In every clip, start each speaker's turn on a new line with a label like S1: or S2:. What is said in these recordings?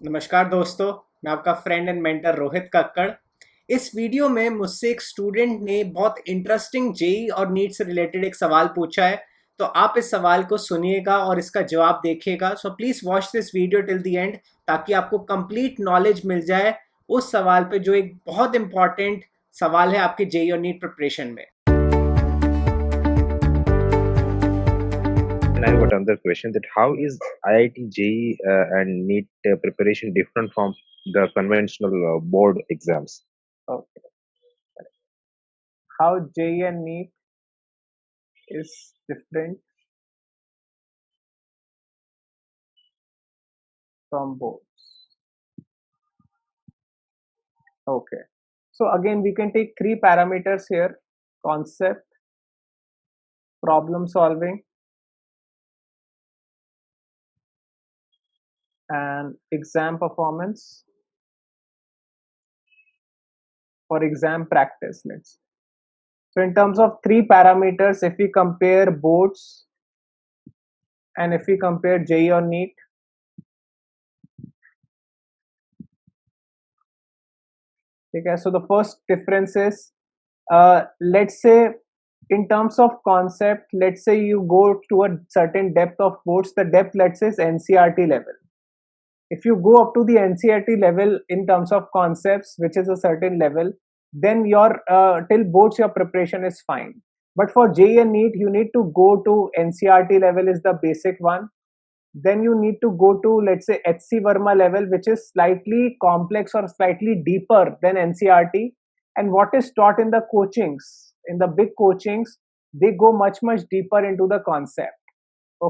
S1: नमस्कार दोस्तों, मैं आपका friend and mentor Rohit Kakkar. इस वीडियो में मुझसे एक स्टूडेंट ने बहुत इंटरेस्टिंग जेई और नीट से रिलेटेड एक सवाल पूछा है। तो आप इस सवाल को सुनिएगा और इसका जवाब देखिएगा। So please watch this video till the end ताकि आपको कंप्लीट नॉलेज मिल जाए उस सवाल पे जो एक बहुत इंपॉर्टेंट सवाल है आपके जेई और नीट प्रिपरेशन में।
S2: And I've got another question that how is IIT JEE and NEET preparation different from the conventional board exams?
S3: Okay. How JEE and NEET is different from boards. Okay. So again, we can take three parameters here: concept, problem solving, and exam performance for exam practice. Let's. So in terms of three parameters, if we compare boards and if we compare JEE or NEET, okay. So the first difference is, let's say in terms of concept, let's say you go to a certain depth of boards. The depth, let's say, is NCRT level. If you go up to the NCRT level in terms of concepts, which is a certain level, then your till boards your preparation is fine. But for JEE and NEET, you need to go to NCRT level is the basic one. Then you need to go to, let's say, HC Verma level, which is slightly complex or slightly deeper than NCRT. And what is taught in the coachings, in the big coachings, they go much deeper into the concept.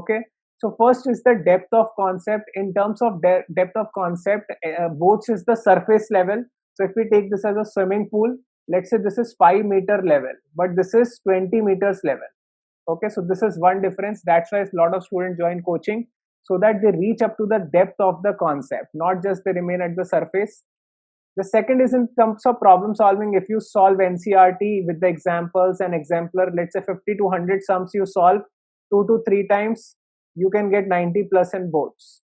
S3: Okay. So first is the depth of concept. In terms of depth of concept, boats is the surface level. So if we take this as a swimming pool, let's say this is 5-meter level, but this is 20 meters level. Okay, so this is one difference. That's why a lot of students join coaching, so that they reach up to the depth of the concept, not just they remain at the surface. The second is in terms of problem solving. If you solve NCRT with the examples and exemplar, let's say 50 to 100 sums you solve 2 to 3 times, you can get 90 plus in boards.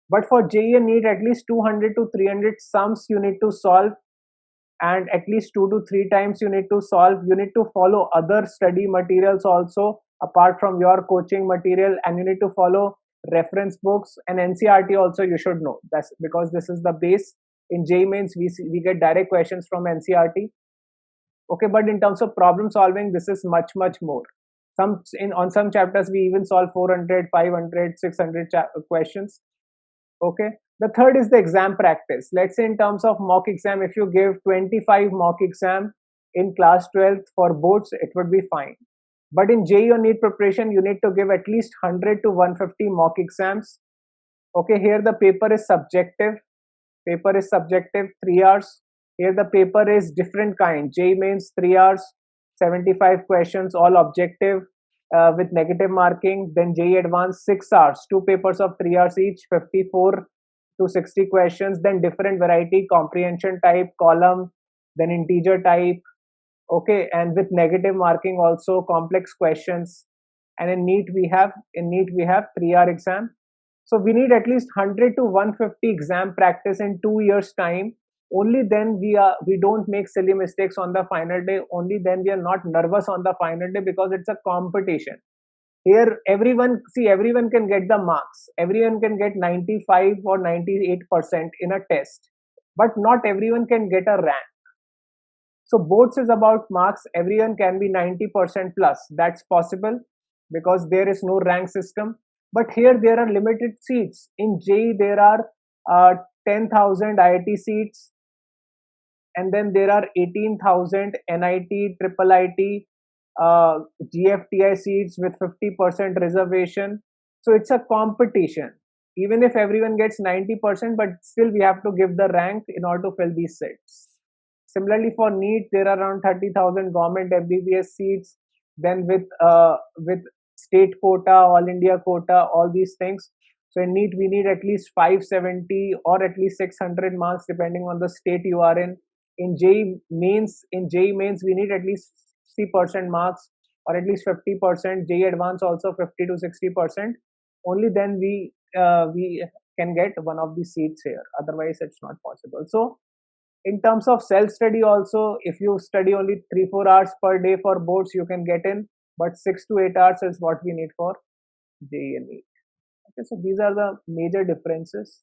S3: But for JEE and NEET, at least 200 to 300 sums you need to solve, and at least 2 to 3 times you need to solve. You need to follow other study materials also apart from your coaching material, and you need to follow reference books and NCRT also. You should know that's because this is the base. In JEE mains we get direct questions from NCRT. Okay, but in terms of problem solving, this is much more. Some in on some chapters we even solve 400, 500, 600 questions. Okay. The third is the exam practice. Let's say in terms of mock exam, if you give 25 mock exam in class 12th for boards, it would be fine. But in JEE or NEET preparation, you need to give at least 100 to 150 mock exams. Okay, here the paper is subjective. Paper is subjective, 3 hours. Here the paper is different kind. JEE mains 3 hours, 75 questions, all objective with negative marking. Then JEE advanced 6 hours, two papers of 3 hours each, 54 to 60 questions. Then different variety, comprehension type, column, then integer type. Okay, and with negative marking also, complex questions. And in NEET we have 3-hour exam. So we need at least 100 to 150 exam practice in 2 years time. Only then we don't make silly mistakes on the final day. Only then we are not nervous on the final day, because it's a competition. Here everyone can get the marks. Everyone can get 95 or 98% in a test, but not everyone can get a rank. So boards is about marks. Everyone can be 90% plus. That's possible because there is no rank system. But here there are limited seats. In JEE there are 10,000 IIT seats, and then there are 18,000 NIT, triple IT, GFTI seats with 50% reservation. So it's a competition. Even if everyone gets 90%, but still we have to give the rank in order to fill these seats. Similarly, for NEET, there are around 30,000 government MBBS seats. Then with state quota, all India quota, all these things. So in NEET, we need at least 570 or at least 600 marks, depending on the state you are in. In JEE mains, we need at least 60% marks or at least 50%. JEE advanced also 50 to 60%. Only then we can get one of the seats here. Otherwise, it's not possible. So, in terms of self study, also, if you study only 3-4 hours per day for boards, you can get in, but 6 to 8 hours is what we need for JEE and NEET. Okay, so these are the major differences.